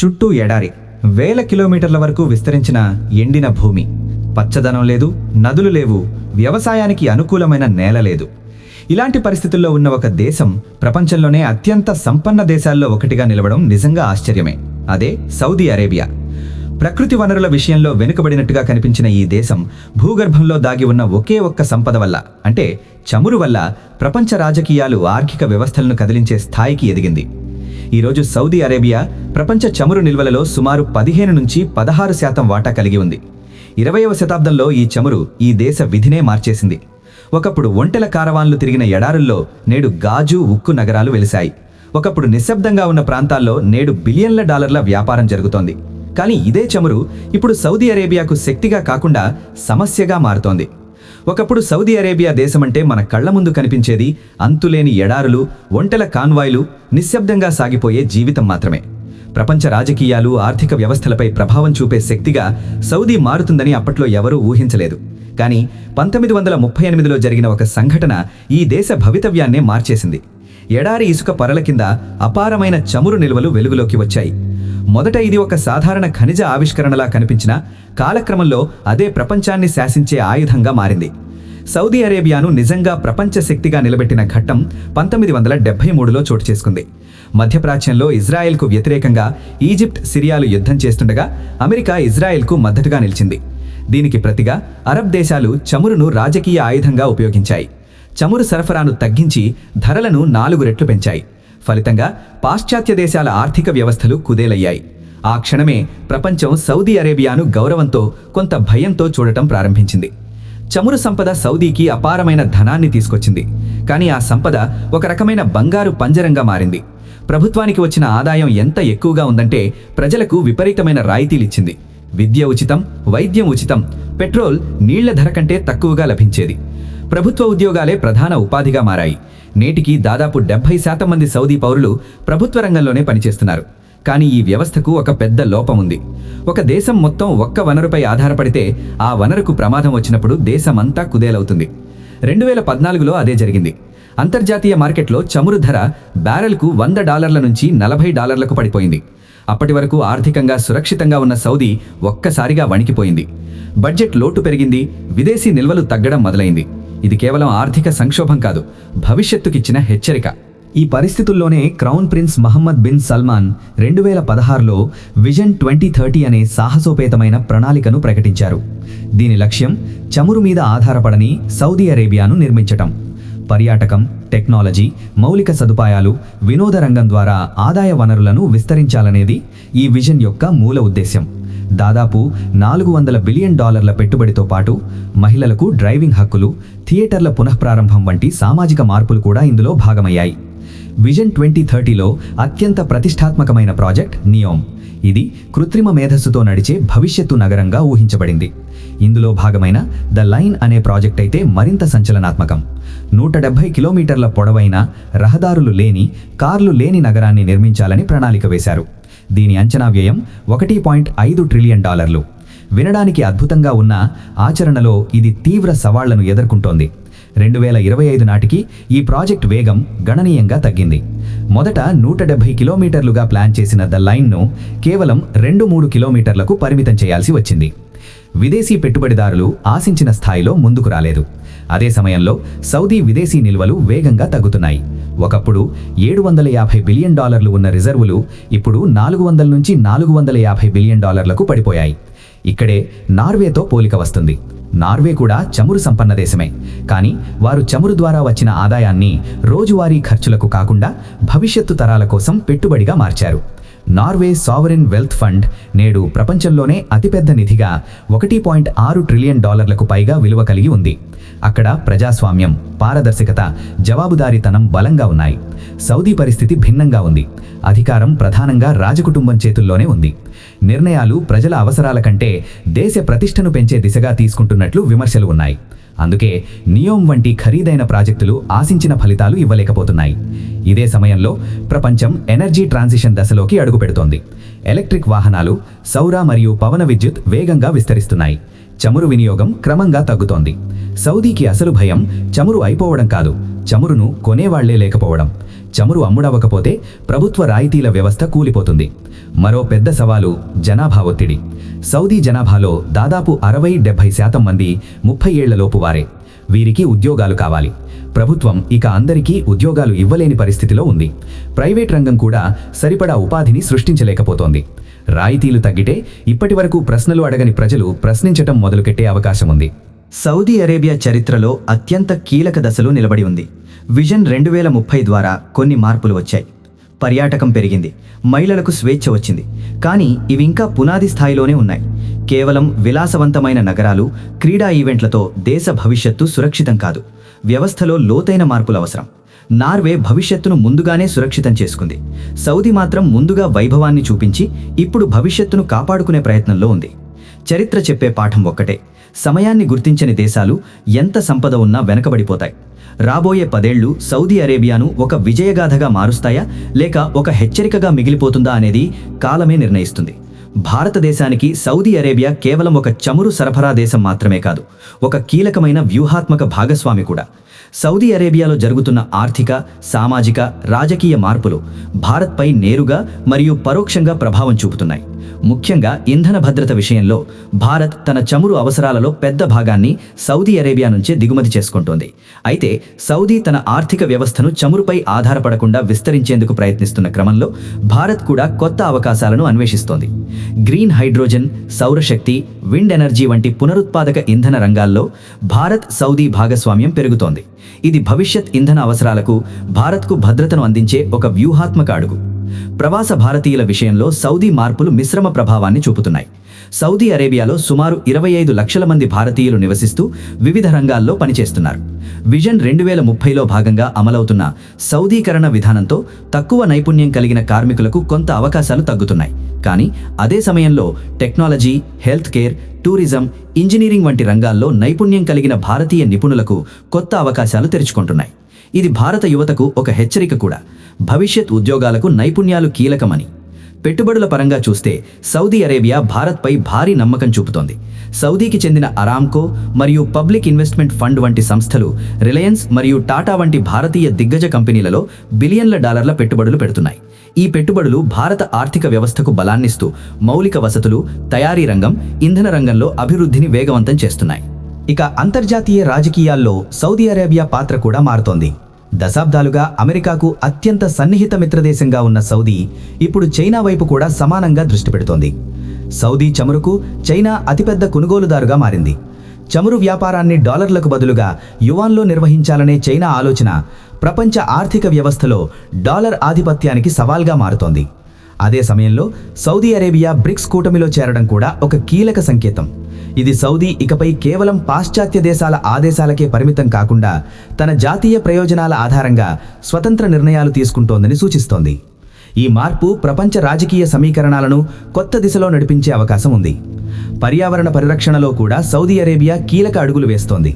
చుట్టూ ఎడారి, వేల కిలోమీటర్ల వరకు విస్తరించిన ఎండిన భూమి. పచ్చదనం లేదు, నదులు లేవు, వ్యవసాయానికి అనుకూలమైన నేల లేదు. ఇలాంటి పరిస్థితుల్లో ఉన్న ఒక దేశం ప్రపంచంలోనే అత్యంత సంపన్న దేశాల్లో ఒకటిగా నిలవడం నిజంగా ఆశ్చర్యమే. అదే సౌదీ అరేబియా. ప్రకృతి వనరుల విషయంలో వెనుకబడినట్టుగా కనిపించిన ఈ దేశం భూగర్భంలో దాగి ఉన్న ఒకే ఒక్క సంపద వల్ల, అంటే చమురు వల్ల, ప్రపంచ రాజకీయాలు, ఆర్థిక వ్యవస్థలను కదిలించే స్థాయికి ఎదిగింది. ఈరోజు సౌదీ అరేబియా ప్రపంచ చమురు నిల్వలలో సుమారు 15 నుంచి 16% వాటా కలిగి ఉంది. 20వ శతాబ్దంలో ఈ చమురు ఈ దేశ విధినే మార్చేసింది. ఒకప్పుడు ఒంటెల కారవాన్లు తిరిగిన ఎడారుల్లో నేడు గాజు, ఉక్కు నగరాలు వెలిశాయి. ఒకప్పుడు నిశ్శబ్దంగా ఉన్న ప్రాంతాల్లో నేడు బిలియన్ల డాలర్ల వ్యాపారం జరుగుతోంది. కానీ ఇదే చమురు ఇప్పుడు సౌదీ అరేబియాకు శక్తిగా కాకుండా సమస్యగా మారుతోంది. ఒకప్పుడు సౌదీ అరేబియా దేశమంటే మన కళ్ల ముందు కనిపించేది అంతులేని ఎడారులు, ఒంటెల కాన్వాయ్లు, నిశ్శబ్దంగా సాగిపోయే జీవితం మాత్రమే. ప్రపంచ రాజకీయాలు, ఆర్థిక వ్యవస్థలపై ప్రభావం చూపే శక్తిగా సౌదీ మారుతుందని అప్పట్లో ఎవరూ ఊహించలేదు. కానీ 1938లో జరిగిన ఒక సంఘటన ఈ దేశ భవితవ్యాన్నే మార్చేసింది. ఎడారి ఇసుక పొరల కింద అపారమైన చమురు నిల్వలు వెలుగులోకి వచ్చాయి. మొదట ఇది ఒక సాధారణ ఖనిజ ఆవిష్కరణలా కనిపించినా కాలక్రమంలో అదే ప్రపంచాన్ని శాసించే ఆయుధంగా మారింది. సౌదీ అరేబియాను నిజంగా ప్రపంచ శక్తిగా నిలబెట్టిన ఘట్టం 1973లో చోటు చేసుకుంది. మధ్యప్రాచ్యంలో ఇజ్రాయెల్కు వ్యతిరేకంగా ఈజిప్ట్, సిరియాలు యుద్ధం చేస్తుండగా అమెరికా ఇజ్రాయెల్కు మద్దతుగా నిలిచింది. దీనికి ప్రతిగా అరబ్ దేశాలు చమురును రాజకీయ ఆయుధంగా ఉపయోగించాయి. చమురు సరఫరాను తగ్గించి ధరలను 4 రెట్లు పెంచాయి. ఫలితంగా పాశ్చాత్య దేశాల ఆర్థిక వ్యవస్థలు కుదేలయ్యాయి. ఆ క్షణమే ప్రపంచం సౌదీ అరేబియాను గౌరవంతో, కొంత భయంతో చూడటం ప్రారంభించింది. చమురు సంపద సౌదీకి అపారమైన ధనాన్ని తీసుకొచ్చింది. కానీ ఆ సంపద ఒక రకమైన బంగారు పంజరంగా మారింది. ప్రభుత్వానికి వచ్చిన ఆదాయం ఎంత ఎక్కువగా ఉందంటే ప్రజలకు విపరీతమైన రాయితీలిచ్చింది. విద్య ఉచితం, వైద్యం ఉచితం, పెట్రోల్ నీళ్ల ధర కంటే తక్కువగా లభించేది. ప్రభుత్వ ఉద్యోగాలే ప్రధాన ఉపాధిగా మారాయి. నేటికి దాదాపు 70% మంది సౌదీ పౌరులు ప్రభుత్వ రంగంలోనే పనిచేస్తున్నారు. కానీ ఈ వ్యవస్థకు ఒక పెద్ద లోపం ఉంది. ఒక దేశం మొత్తం ఒక్క వనరుపై ఆధారపడితే ఆ వనరుకు ప్రమాదం వచ్చినప్పుడు దేశమంతా కుదేలవుతుంది. 2014లో అదే జరిగింది. అంతర్జాతీయ మార్కెట్లో చమురు ధర బ్యారెల్కు $100 నుంచి $40కు పడిపోయింది. అప్పటి వరకు ఆర్థికంగా సురక్షితంగా ఉన్న సౌదీ ఒక్కసారిగా వణికిపోయింది. బడ్జెట్ లోటు పెరిగింది, విదేశీ నిల్వలు తగ్గడం మొదలైంది. ఇది కేవలం ఆర్థిక సంక్షోభం కాదు, భవిష్యత్తుకిచ్చిన హెచ్చరిక. ఈ పరిస్థితుల్లోనే crown prince Mohammed bin Salman 2016లో విజన్ 2030 అనే సాహసోపేతమైన ప్రణాళికను ప్రకటించారు. దీని లక్ష్యం చమురు మీద ఆధారపడని సౌదీ అరేబియాను నిర్మించటం. పర్యాటకం, టెక్నాలజీ, మౌలిక సదుపాయాలు, వినోద రంగం ద్వారా ఆదాయ వనరులను విస్తరించాలనేది ఈ విజన్ యొక్క మూల ఉద్దేశ్యం. దాదాపు $400 బిలియన్ పెట్టుబడితో పాటు మహిళలకు డ్రైవింగ్ హక్కులు, థియేటర్ల పునఃప్రారంభం వంటి సామాజిక మార్పులు కూడా ఇందులో భాగమయ్యాయి. విజన్ 2030లో అత్యంత ప్రతిష్టాత్మకమైన ప్రాజెక్ట్ నియోమ్. ఇది కృత్రిమ మేధస్సుతో నడిచే భవిష్యత్తు నగరంగా ఊహించబడింది. ఇందులో భాగమైన ద లైన్ అనే ప్రాజెక్ట్ అయితే మరింత సంచలనాత్మకం. 170 కిలోమీటర్ల పొడవైన, రహదారులు లేని, కార్లు లేని నగరాన్ని నిర్మించాలని ప్రణాళిక వేశారు. దీని అంచనా వ్యయం $1.5 ట్రిలియన్. వినడానికి అద్భుతంగా ఉన్న ఆచరణలో ఇది తీవ్ర సవాళ్లను ఎదుర్కొంటోంది. 2025 నాటికి ఈ ప్రాజెక్ట్ వేగం గణనీయంగా తగ్గింది. మొదట 170 కిలోమీటర్లుగా ప్లాన్ చేసిన ద లైన్ను కేవలం 2-3 కిలోమీటర్లకు పరిమితం చేయాల్సి వచ్చింది. విదేశీ పెట్టుబడిదారులు ఆశించిన స్థాయిలో ముందుకు రాలేదు. అదే సమయంలో సౌదీ విదేశీ నిల్వలు వేగంగా తగ్గుతున్నాయి. ఒకప్పుడు $750 బిలియన్ ఉన్న రిజర్వులు ఇప్పుడు $400 నుంచి $450 బిలియన్ పడిపోయాయి. ఇక్కడే నార్వేతో పోలిక వస్తుంది. నార్వే కూడా చమురు సంపన్న దేశమే. కానీ వారు చమురు ద్వారా వచ్చిన ఆదాయాన్ని రోజువారీ ఖర్చులకు కాకుండా భవిష్యత్తు తరాల కోసం పెట్టుబడిగా మార్చారు. నార్వే సావరిన్ వెల్త్ ఫండ్ నేడు ప్రపంచంలోనే అతిపెద్ద నిధిగా $1.6 ట్రిలియన్ పైగా విలువ కలిగి ఉంది. అక్కడ ప్రజాస్వామ్యం, పారదర్శకత, జవాబుదారీతనం బలంగా ఉన్నాయి. సౌదీ పరిస్థితి భిన్నంగా ఉంది. అధికారం ప్రధానంగా రాజకుటుంబం చేతుల్లోనే ఉంది. నిర్ణయాలు ప్రజల అవసరాల కంటే దేశ ప్రతిష్టను పెంచే దిశగా తీసుకుంటున్నట్లు విమర్శలు ఉన్నాయి. అందుకే నియోమ్ వంటి ఖరీదైన ప్రాజెక్టులు ఆశించిన ఫలితాలు ఇవ్వలేకపోతున్నాయి. ఇదే సమయంలో ప్రపంచం ఎనర్జీ ట్రాన్సిషన్ దశలోకి అడుగుపెడుతోంది. ఎలక్ట్రిక్ వాహనాలు, సౌర మరియు పవన విద్యుత్ వేగంగా విస్తరిస్తున్నాయి. చమురు వినియోగం క్రమంగా తగ్గుతోంది. సౌదీకి అసలు భయం చమురు అయిపోవడం కాదు, చమురును కొనేవాళ్లే లేకపోవడం. చమురు అమ్ముడవ్వకపోతే ప్రభుత్వ రాయితీల వ్యవస్థ కూలిపోతుంది. మరో పెద్ద సవాలు జనాభా ఒత్తిడి. సౌదీ జనాభాలో దాదాపు 60-70% మంది 30 ఏళ్లలోపు వారే. వీరికి ఉద్యోగాలు కావాలి. ప్రభుత్వం ఇక అందరికీ ఉద్యోగాలు ఇవ్వలేని పరిస్థితిలో ఉంది. ప్రైవేట్ రంగం కూడా సరిపడా ఉపాధిని సృష్టించలేకపోతోంది. రాయితీలు తగ్గితే ఇప్పటివరకు ప్రశ్నలు అడగని ప్రజలు ప్రశ్నించటం మొదలుపెట్టే అవకాశం ఉంది. సౌదీ అరేబియా చరిత్రలో అత్యంత కీలక దశలో నిలబడి ఉంది. విజన్ 2030 ద్వారా కొన్ని మార్పులు వచ్చాయి. పర్యాటకం పెరిగింది, మహిళలకు స్వేచ్ఛ వచ్చింది. కానీ ఇవి ఇంకా పునాది స్థాయిలోనే ఉన్నాయి. కేవలం విలాసవంతమైన నగరాలు, క్రీడా ఈవెంట్లతో దేశ భవిష్యత్తు సురక్షితం కాదు. వ్యవస్థలో లోతైన మార్పులు అవసరం. నార్వే భవిష్యత్తును ముందుగానే సురక్షితం చేసుకుంది. సౌదీ మాత్రం ముందుగా వైభవాన్ని చూపించి ఇప్పుడు భవిష్యత్తును కాపాడుకునే ప్రయత్నంలో ఉంది. చరిత్ర చెప్పే పాఠం ఒక్కటే: సమయాన్ని గుర్తించని దేశాలు ఎంత సంపద ఉన్నా వెనకబడిపోతాయి. రాబోయే 10 ఏళ్లు సౌదీ అరేబియాను ఒక విజయగాథగా మారుస్తాయా లేక ఒక హెచ్చరికగా మిగిలిపోతుందా అనేది కాలమే నిర్ణయిస్తుంది. భారతదేశానికి సౌదీ అరేబియా కేవలం ఒక చమురు సరఫరా దేశం మాత్రమే కాదు, ఒక కీలకమైన వ్యూహాత్మక భాగస్వామి కూడా. సౌదీ అరేబియాలో జరుగుతున్న ఆర్థిక, సామాజిక, రాజకీయ మార్పులు భారత్పై నేరుగా మరియు పరోక్షంగా ప్రభావం చూపుతున్నాయి. ముఖ్యంగా ఇంధన భద్రత విషయంలో భారత్ తన చమురు అవసరాలలో పెద్ద భాగాన్ని సౌదీ అరేబియా నుంచే దిగుమతి చేసుకుంటోంది. అయితే సౌదీ తన ఆర్థిక వ్యవస్థను చమురుపై ఆధారపడకుండా విస్తరించేందుకు ప్రయత్నిస్తున్న క్రమంలో భారత్ కూడా కొత్త అవకాశాలను అన్వేషిస్తోంది. గ్రీన్ హైడ్రోజన్, సౌరశక్తి, విండ్ ఎనర్జీ వంటి పునరుత్పాదక ఇంధన రంగాల్లో భారత్ సౌదీ భాగస్వామ్యం పెరుగుతోంది. ఇది భవిష్యత్ ఇంధన అవసరాలకు భారత్కు భద్రతను అందించే ఒక వ్యూహాత్మక అడుగు. ప్రవాస భారతీయుల విషయంలో సౌదీ మార్పులు మిశ్రమ ప్రభావాన్ని చూపుతున్నాయి. సౌదీ అరేబియాలో సుమారు 25 లక్షల మంది భారతీయులు నివసిస్తూ వివిధ రంగాల్లో పనిచేస్తున్నారు. విజన్ 2030లో భాగంగా అమలవుతున్న సౌదీకరణ విధానంతో తక్కువ నైపుణ్యం కలిగిన కార్మికులకు కొంత అవకాశాలు తగ్గుతున్నాయి. కానీ అదే సమయంలో technology, health care, tourism, engineering వంటి రంగాల్లో నైపుణ్యం కలిగిన భారతీయ నిపుణులకు కొత్త అవకాశాలు తెరుచుకుంటున్నాయి. ఇది భారత యువతకు ఒక హెచ్చరిక కూడా. భవిష్యత్ ఉద్యోగాలకు నైపుణ్యాలు కీలకమని. పెట్టుబడుల పరంగా చూస్తే సౌదీ అరేబియా భారత్పై భారీ నమ్మకం చూపుతోంది. సౌదీకి చెందిన అరామ్కో మరియు పబ్లిక్ ఇన్వెస్ట్మెంట్ ఫండ్ వంటి సంస్థలు రిలయన్స్ మరియు టాటా వంటి భారతీయ దిగ్గజ కంపెనీలలో బిలియన్ల డాలర్ల పెట్టుబడులు పెడుతున్నాయి. ఈ పెట్టుబడులు భారత ఆర్థిక వ్యవస్థకు బలాన్నిస్తూ మౌలిక వసతులు, తయారీ రంగం, ఇంధన రంగంలో అభివృద్ధిని వేగవంతం చేస్తున్నాయి. ఇక అంతర్జాతీయ రాజకీయాల్లో సౌదీ అరేబియా పాత్ర కూడా మారుతోంది. దశాబ్దాలుగా అమెరికాకు అత్యంత సన్నిహిత మిత్రదేశంగా ఉన్న సౌదీ ఇప్పుడు చైనా వైపు కూడా సమానంగా దృష్టి పెడుతోంది. సౌదీ చమురుకు చైనా అతిపెద్ద కొనుగోలుదారుగా మారింది. చమురు వ్యాపారాన్ని డాలర్లకు బదులుగా యువాన్లో నిర్వహించాలనే చైనా ఆలోచన ప్రపంచ ఆర్థిక వ్యవస్థలో డాలర్ ఆధిపత్యానికి సవాల్గా మారుతోంది. అదే సమయంలో సౌదీ అరేబియా బ్రిక్స్ కూటమిలో చేరడం కూడా ఒక కీలక సంకేతం. ఇది సౌదీ ఇకపై కేవలం పాశ్చాత్య దేశాల ఆదేశాలకే పరిమితం కాకుండా తన జాతీయ ప్రయోజనాల ఆధారంగా స్వతంత్ర నిర్ణయాలు తీసుకుంటోందని సూచిస్తోంది. ఈ మార్పు ప్రపంచ రాజకీయ సమీకరణాలను కొత్త దిశలో నడిపించే అవకాశం ఉంది. పర్యావరణ పరిరక్షణలో కూడా సౌదీ అరేబియా కీలక అడుగులు వేస్తోంది.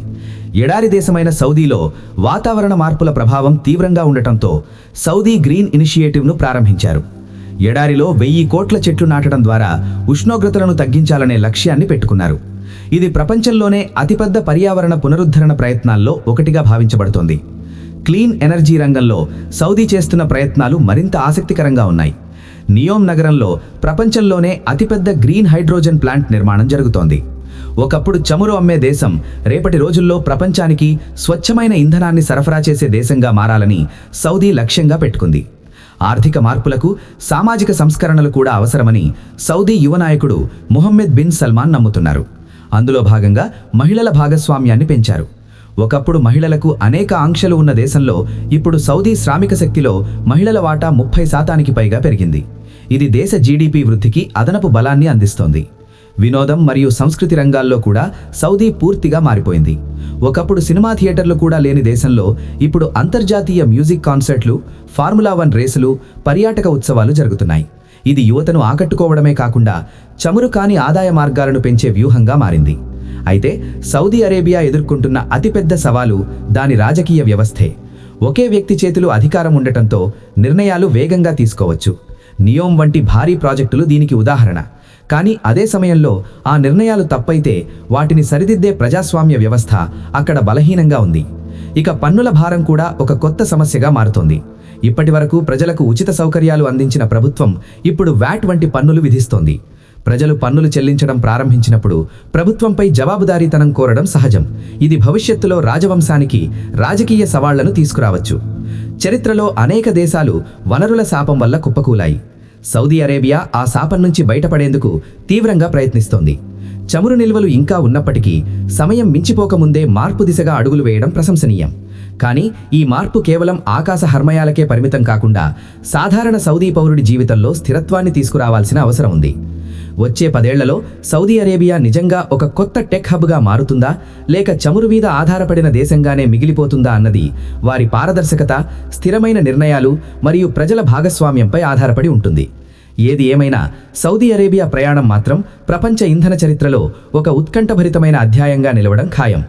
ఎడారి దేశమైన సౌదీలో వాతావరణ మార్పుల ప్రభావం తీవ్రంగా ఉండటంతో సౌదీ గ్రీన్ ఇనిషియేటివ్ను ప్రారంభించారు. ఎడారిలో 1000 కోట్ల చెట్లు నాటడం ద్వారా ఉష్ణోగ్రతలను తగ్గించాలనే లక్ష్యాన్ని పెట్టుకున్నారు. ఇది ప్రపంచంలోనే అతిపెద్ద పర్యావరణ పునరుద్ధరణ ప్రయత్నాల్లో ఒకటిగా భావించబడుతోంది. క్లీన్ ఎనర్జీ రంగంలో సౌదీ చేస్తున్న ప్రయత్నాలు మరింత ఆసక్తికరంగా ఉన్నాయి. నియోమ్ నగరంలో ప్రపంచంలోనే అతిపెద్ద గ్రీన్ హైడ్రోజన్ ప్లాంట్ నిర్మాణం జరుగుతోంది. ఒకప్పుడు చమురు అమ్మే దేశం రేపటి రోజుల్లో ప్రపంచానికి స్వచ్ఛమైన ఇంధనాన్ని సరఫరా చేసే దేశంగా మారాలని సౌదీ లక్ష్యంగా పెట్టుకుంది. ఆర్థిక మార్పులకు సామాజిక సంస్కరణలు కూడా అవసరమని సౌదీ యువ నాయకుడు మొహమ్మద్ బిన్ సల్మాన్ నమ్ముతున్నారు. అందులో భాగంగా మహిళల భాగస్వామ్యాన్ని పెంచారు. ఒకప్పుడు మహిళలకు అనేక ఆంక్షలు ఉన్న దేశంలో ఇప్పుడు సౌదీ శ్రామిక శక్తిలో మహిళల వాటా 30% పైగా పెరిగింది. ఇది దేశ జీడీపీ వృద్ధికి అదనపు బలాన్ని అందిస్తోంది. వినోదం మరియు సంస్కృతి రంగాల్లో కూడా సౌదీ పూర్తిగా మారిపోయింది. ఒకప్పుడు సినిమా థియేటర్లు కూడా లేని దేశంలో ఇప్పుడు అంతర్జాతీయ మ్యూజిక్ కాన్సర్ట్లు, ఫార్ములా 1 రేసులు, పర్యాటక ఉత్సవాలు జరుగుతున్నాయి. ఇది యువతను ఆకట్టుకోవడమే కాకుండా చమురు కాని ఆదాయ మార్గాలను పెంచే వ్యూహంగా మారింది. అయితే సౌదీ అరేబియా ఎదుర్కొంటున్న అతిపెద్ద సవాలు దాని రాజకీయ వ్యవస్థే. ఒకే వ్యక్తి చేతిలో అధికారం ఉండటంతో నిర్ణయాలు వేగంగా తీసుకోవచ్చు. నియోమ్ వంటి భారీ ప్రాజెక్టులు దీనికి ఉదాహరణ. కానీ అదే సమయంలో ఆ నిర్ణయాలు తప్పైతే వాటిని సరిదిద్దే ప్రజాస్వామ్య వ్యవస్థ అక్కడ బలహీనంగా ఉంది. ఇక పన్నుల భారం కూడా ఒక కొత్త సమస్యగా మారుతోంది. ఇప్పటివరకు ప్రజలకు ఉచిత సౌకర్యాలు అందించిన ప్రభుత్వం ఇప్పుడు వ్యాట్ వంటి పన్నులు విధిస్తోంది. ప్రజలు పన్నులు చెల్లించడం ప్రారంభించినప్పుడు ప్రభుత్వంపై జవాబుదారీతనం కోరడం సహజం. ఇది భవిష్యత్తులో రాజవంశానికి రాజకీయ సవాళ్లను తీసుకురావచ్చు. చరిత్రలో అనేక దేశాలు వనరుల శాపం వల్ల కుప్పకూలాయి. సౌదీ అరేబియా ఆ శాపం నుంచి బయటపడేందుకు తీవ్రంగా ప్రయత్నిస్తోంది. చమురు నిల్వలు ఇంకా ఉన్నప్పటికీ సమయం మించిపోకముందే మార్పు దిశగా అడుగులు వేయడం ప్రశంసనీయం. కానీ ఈ మార్పు కేవలం ఆకాశ హర్మయాలకే పరిమితం కాకుండా సాధారణ సౌదీ పౌరుడి జీవితంలో స్థిరత్వాన్ని తీసుకురావాల్సిన అవసరం ఉంది. వచ్చే 10 ఏళ్లలో సౌదీ అరేబియా నిజంగా ఒక కొత్త టెక్ హబ్గా మారుతుందా, లేక చమురు మీద ఆధారపడిన దేశంగానే మిగిలిపోతుందా అన్నది వారి పారదర్శకత, స్థిరమైన నిర్ణయాలు మరియు ప్రజల భాగస్వామ్యంపై ఆధారపడి ఉంటుంది. ఏది ఏమైనా సౌదీ అరేబియా ప్రయాణం మాత్రం ప్రపంచ ఇంధన చరిత్రలో ఒక ఉత్కంఠభరితమైన అధ్యాయంగా నిలవడం ఖాయం.